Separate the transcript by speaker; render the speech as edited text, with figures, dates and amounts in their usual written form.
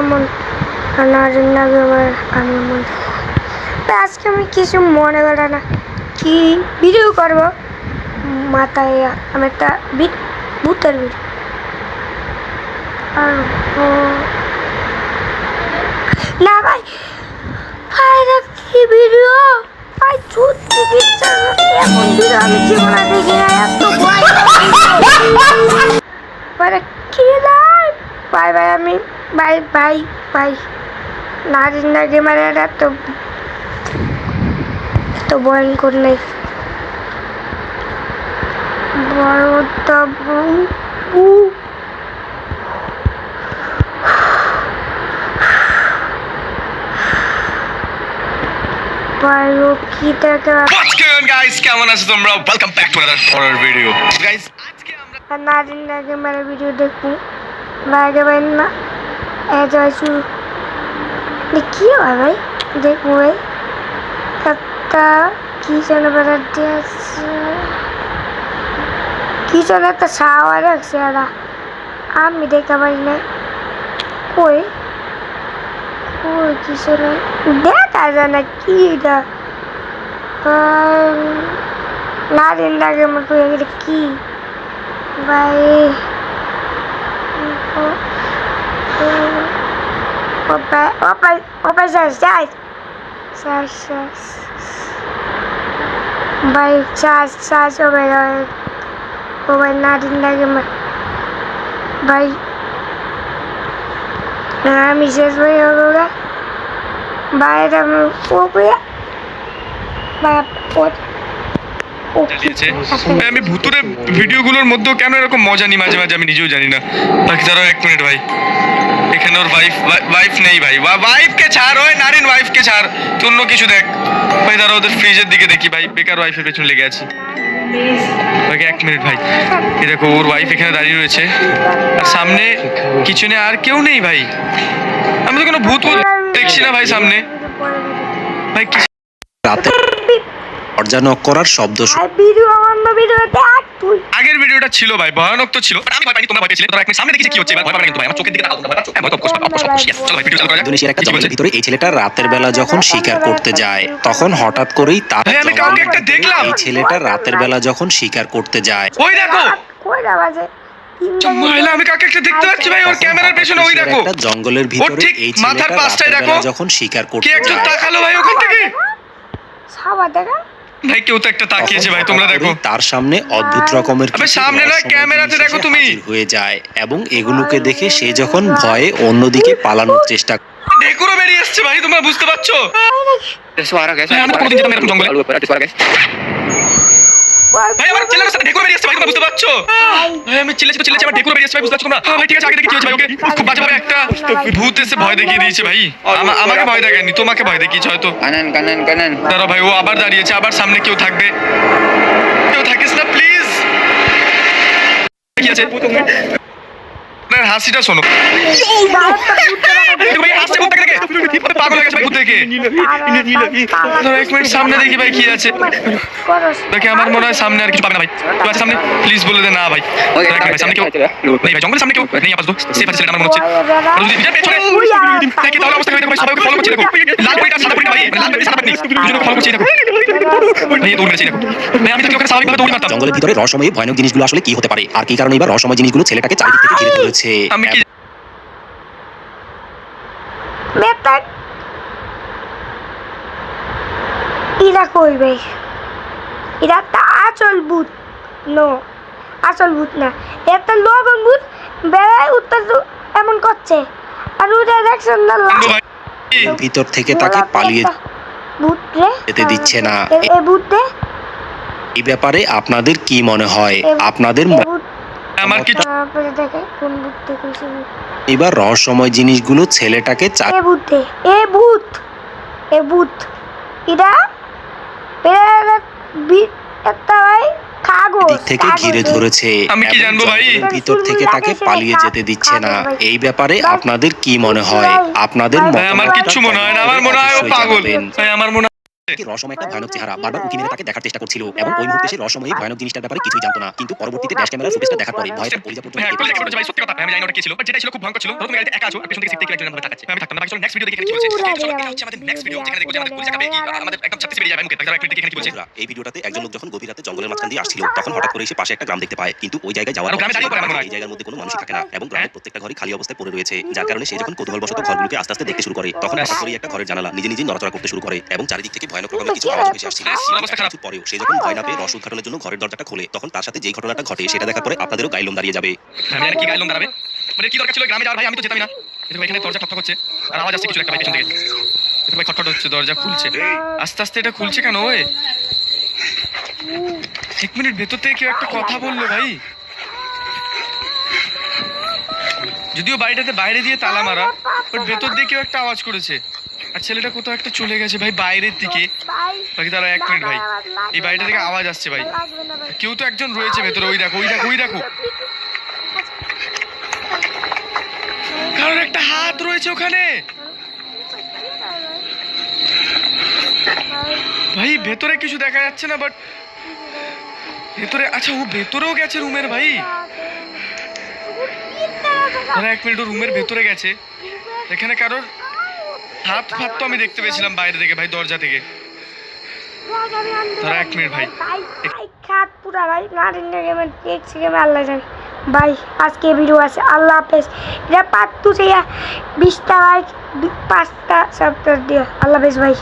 Speaker 1: কেমন নারীন লাগে আমি মনে আজকে আমি কিছু মনে করে না কি ভিডিও করব মাথায় আমি একটা ভূতের ভিডিও আর না ভাই ভাই কি ভিডিও ভাই সত্যি বিশ্বাস এমন ভিডিও আমি জীবনে দেখি না এত ভয় মানে কি নাই ভাই ভাই আমি ভাই ভাই ভাই নারীন লাগে মানে এত ভয়ঙ্কর নেই বড়টা বাইরে কি দেখা
Speaker 2: What's going on guys? কেমন আছো তোমরা? Welcome back to another horror video. Guys, আজকে আমরা
Speaker 1: নারীন লাগে মানে ভিডিও দেখবো লাগে ভাই না শুরু কি হয় ভাই দেখবো ভাই একটা কি যেন বেড়াতে আছে কি যেন একটা শাওয়ার রাখছে এরা আমি দেখতে পারি না কই কই কি যেন দেখা যায় না কি এটা নারীন লাগে মতো এটা কি ভাই Opa, sai. Vai, sai, vai, nada lagi mah. Vai. Nah, misal vai orang. Vai, ram, opa ya. Vai, pot.
Speaker 2: চালিয়েছে আমি ভুতুরে ভিডিওগুলোর মধ্যেও কেন এরকম মজা নিই মাঝে মাঝে আমি নিজেও জানি না বাকি দাঁড়াও 1 মিনিট ভাই এখানে ওর ওয়াইফ নেই ভাই ওয়াইফকে ছাড় ওই নারীন ওয়াইফকে ছাড় তুই অন্য কিছু দেখ ভাই দাঁড়াও ওদের ফ্রিজের দিকে দেখি ভাই বেকার ওয়াইফের পেছনে লেগে আছি বাকি 1 মিনিট ভাই এই দেখো ওর ওয়াইফ এখানে দাঁড়িয়ে রয়েছে আর সামনে কিচেনে আর কেউ নেই ভাই আমি তো কোনো ভূত দেখছি না ভাই সামনে ভাই কি
Speaker 3: রাতে দরজা নক করার শব্দ
Speaker 2: আগের ভিডিওটা ছিল ভাই ভয়ানক তো ছিল আমি ভয় পাইনি তোমরা ভয় পেয়েছিলে তোমরা একদম সামনে দেখেছি কি হচ্ছে ভাই ভয় পাবে কিন্তু ভাই আমার চোখের দিকে তাকাও তোমরা ভয় পাচ্ছো হ্যাঁ ভয় তো চলো ভাই ভিডিও চালু করা যাক
Speaker 3: ইন্দোনেশিয়ার একটা জঙ্গলের ভিতরে এই ছেলেটা রাতের বেলা যখন শিকার করতে যায় তখন হঠাৎ করেই তার
Speaker 2: ভাই, আমি কাউকে একটা দেখলাম।
Speaker 3: এই ছেলেটা রাতের বেলা যখন শিকার করতে যায়
Speaker 2: ওই দেখো মহিলা আমি কাকে একটা দেখতে পাচ্ছি ভাই ওর ক্যামেরার পেছনে ওই দেখো
Speaker 3: একটা জঙ্গলের ভিতরে
Speaker 2: ঠিক
Speaker 3: এই
Speaker 2: মাথার
Speaker 3: ছেলেটা
Speaker 2: পাশটায়
Speaker 3: রাতের
Speaker 2: দেখো।
Speaker 3: বেলা যখন শিকার
Speaker 2: কে
Speaker 3: করতে
Speaker 2: একজন
Speaker 3: যায়
Speaker 2: তাকালো ভাই ওখান থেকে
Speaker 1: সাবা দেখা
Speaker 2: ভাই কেউ তো একটা তাকিয়েছে ভাই তোমরা দেখো
Speaker 3: তার সামনে অদ্ভুত রকমের
Speaker 2: আবে
Speaker 3: কিছু
Speaker 2: সামনে নয়,
Speaker 3: রহস্যময়
Speaker 2: ক্যামেরাতে
Speaker 3: জিনিস
Speaker 2: দেখো
Speaker 3: এসে
Speaker 2: তুমি।
Speaker 3: হাজির হয়ে যায় এবং এগুলোকে দেখে সে যখন ভয়ে অন্যদিকে পালানোর চেষ্টা
Speaker 2: ঢেকুরও বেরিয়ে আসছে ভাই তোমরা বুঝতে পারছো ভাই, আমি তো কোনোদিন যেতাম না এরকম জঙ্গলে ভাই আমার ছেলের সাথে ঢেকুর বেরিয়ে আসছে ভাই তোমরা বুঝতে পারছো ভাই আমি চিল্লাচ্ছি আমার ঢেকুর বেরিয়ে আসছে ভাই বুঝতে পারছো তোমরা হ্যাঁ ভাই ঠিক আছে আগে দেখি কি হচ্ছে ভাই ওকে খুব বাজে ভাবে একটা ভূত এসে ভয় দেখিয়ে দিয়েছে ভাই আমাকে ভয় দেখায়নি তোমাকে ভয় দেখিয়েছে হয়তো
Speaker 4: কানান
Speaker 2: দাঁড়াও ভাই ও আবার দাঁড়িয়েছে আবার সামনে কেউ থাকবে কেউ থাকিস না প্লিজ কি আছে আপনার হাসিটা শোনো ভাই হাসছে ভূত দেখে পাগল হয়ে গেছে ভাই ভূত দেখে দাঁড়াও 1 মিনিট সামনে দেখি ভাই কি আছে দেখে আমার মনে হয় সামনে আর কিছু পাবে না ভাই কেউ আছে সামনে প্লিজ বলে দে না ভাই ভাই সামনে কেউ নেই ভাই জঙ্গলের সামনে কেউ নেই আপাতত সেফ আছে ছেলেটা আমার মনে হচ্ছে আর যদি বিজয় পেছনে দেখি তাহলে অবস্থা দেখো ভাই সবাইকে ফলো করছি দেখো লাল পরিটা সাদা পরিটা ভাই লাল পরিটা সাদা পরিটা দুজনে ফলো করছি দেখো ভাই দৌড় মেরেছি দেখো ভাই আমি তো ওখানে স্বাভাবিকভাবে দৌড়ি মারতাম
Speaker 3: জঙ্গলের ভিতরে রহস্যময় ভয়ানক জিনিসগুলো আসলে কি হতে পারে আর কি কারণে এবার রহস্যময় জিনিসগুলো ছেলেটাকে চারিদিক থেকে ঘিরে ধরেছে
Speaker 2: আমি কি
Speaker 1: বেটা ইরা কই ভাই ইরা তা আসল ভূত নো আসল ভূত না এটা লবণ ভূত বেড়ায় উত্তর এমন করছে আর ওটা দেখছেন না
Speaker 3: ভিতর থেকে তাকে পালিয়ে
Speaker 1: ভূত রে
Speaker 3: যেতে দিচ্ছে না
Speaker 1: এ ভূত রে
Speaker 3: এই ব্যাপারে আপনাদের কি মনে হয় আপনাদের
Speaker 2: আমার কিছু
Speaker 1: তারপরে দেখে কোন ভূত দেখেছি
Speaker 3: এবার রহস্যময় জিনিসগুলো ছেলেটাকে
Speaker 1: এ ভূত এ ভূত এটা একটা ভাই কাগজ
Speaker 3: দিক থেকে ঘিরে ধরেছে
Speaker 2: আমি কি
Speaker 3: এবং
Speaker 2: জানবো ভাই?
Speaker 3: জঙ্গলের ভিতর থেকে তাকে পালিয়ে যেতে দিচ্ছে না এই ব্যাপারে আপনাদের কি মনে হয় আপনাদের
Speaker 2: ভাই আমার কিচ্ছু মনে হয় না আমার মনে হয় ও পাগল ভাই আমার মনে
Speaker 3: রসময় একটা ভয়ানক চেহারা বারবার উঁকি মেরে তাকে দেখার চেষ্টা করছিল এবং ওই মুহূর্তে সে রসময়ী ভয়ানক জিনিসটার ব্যাপারে কিছুই জানতো না, কিন্তু পরবর্তীতে ড্যাশ ক্যামেরার ফুটেজটা দেখার পরে ভয়ে তার কলিজা পর্যন্ত
Speaker 2: হ্যাঁ,
Speaker 3: কেঁপে
Speaker 2: কোলে
Speaker 3: উঠেছিল।
Speaker 2: কেটে ভাই, সত্যি কথা। আমি জানি না ওটা কে ছিল, বাট যেটা ছিল খুব ভয়ঙ্কর ছিল। ধরো তুমি গাড়িতে একা আছো, আর পেছন থেকে সিট থেকে কেউ একজন আমাকে তাকাচ্ছে। আমি থাকতাম না। বাকি চলো নেক্সট ভিডিও দেখি এখানে কি বলছে। চলো, এটা হচ্ছে আমাদের নেক্সট ভিডিও, যেখানে দেখবো যে আমাদের কলিজা কাঁপে কি আমাদের একদম ছাত্রী বেরিয়ে যাবে মুখে। তারা এক মিনিট এখানে কি বলছে।
Speaker 3: বন্ধুরা, এই ভিডিওটাতে একজন লোক যখন গভীর রাতে জঙ্গলের মাঝখান দিয়ে আসছিল, তখন হঠাৎ করে সে পাশে একটা গ্রাম দেখতে পায়, কিন্তু ওই জায়গায় যাওয়ার
Speaker 2: আর ও গ্রামে দাঁড়িয়ে পড়ে আমার মনে হয়।
Speaker 3: এই জায়গার মধ্যে কোনো মানুষই থাকে না এবং গ্রামের প্রত্যেকটা ঘরই খালি অবস্থায় পড়ে রয়েছে, যার কারণে সে যখন কৌতূহলবশত ঘরগুলোকে আস্তে আস্তে দেখতে শুরু করে, তখন হঠাৎ করেই একটা ঘরের জানালা নিজে নিজেই নড়াচড়া করতে শুরু করে এবং চারিদিক থেকে ভয়ানক রকমের কিছু আওয়াজ ভেসে আসছিল।
Speaker 2: অবস্থা খারাপ।
Speaker 3: কিছু পরেও সে যখন ভয় না পেয়ে রস উদ্ঘাটনের জন্য ঘরের দরজাটা খোলে, তখন তার সাথে যেই ঘটনাটা ঘটে সেটা দেখার পরে আপনাদেরও গাইলোম দাঁড়িয়ে যাবে।
Speaker 2: আমি জানি কি গাইলাম দাঁড়াবে, মানে কি দরকার ছিল গ্রামে যাওয়ার ভাই, আমি তো যেতামই না। কিন্তু এখানে দরজা ঠকঠক হচ্ছে আর আওয়াজ আসছে কিছু একটা ভাই পেছন থেকে। এটা ভাই খটখট হচ্ছে, দরজা খুলছে আস্তে আস্তে। এটা খুলছে কেন ওই? এক মিনিট, ভেতর থেকে কেউ একটা কথা বললো ভাই। যদিও বাড়িটাতে বাইরে দিয়ে তালা মারা, বাট ভেতর দিয়ে কেউ একটা আওয়াজ করেছে। আর ছেলেটা কোথাও একটা চলে গেছে ভাই বাইরের দিকে। বাকি তারা এক মিনিট ভাই, এই বাড়িটা থেকে আওয়াজ আসছে ভাই। কেউ তো একজন রয়েছে ভেতরে। ওই দেখো, ওই দেখো, ওই দেখো, কারোর একটা হাত রয়েছে ওখানে ভাই। ভেতরে কিছু দেখা যাচ্ছে না, বাট ভেতরে, আচ্ছা ও ভেতরেও গেছে রুমের ভাই। তারা এক মিনিট, ও রুমের ভেতরে গেছে। এখানে কারোর হাত ফাত তো আমি দেখতে পেয়েছিলাম বাইরে থেকে ভাই, দরজা থেকে। তারা এক মিনিট ভাই,
Speaker 1: খাত পুরা ভাই নারিন্দা গেমের দেখছি গেমে আল্লাহ জানে ভাই। আজকে ভিডিও আছে, আল্লাহ হাফেজ। এটা পার্ট 2 থেকে 20টা লাইক 5টা সাবস্ক্রাইব দিও। আল্লাহ হাফেজ ভাই।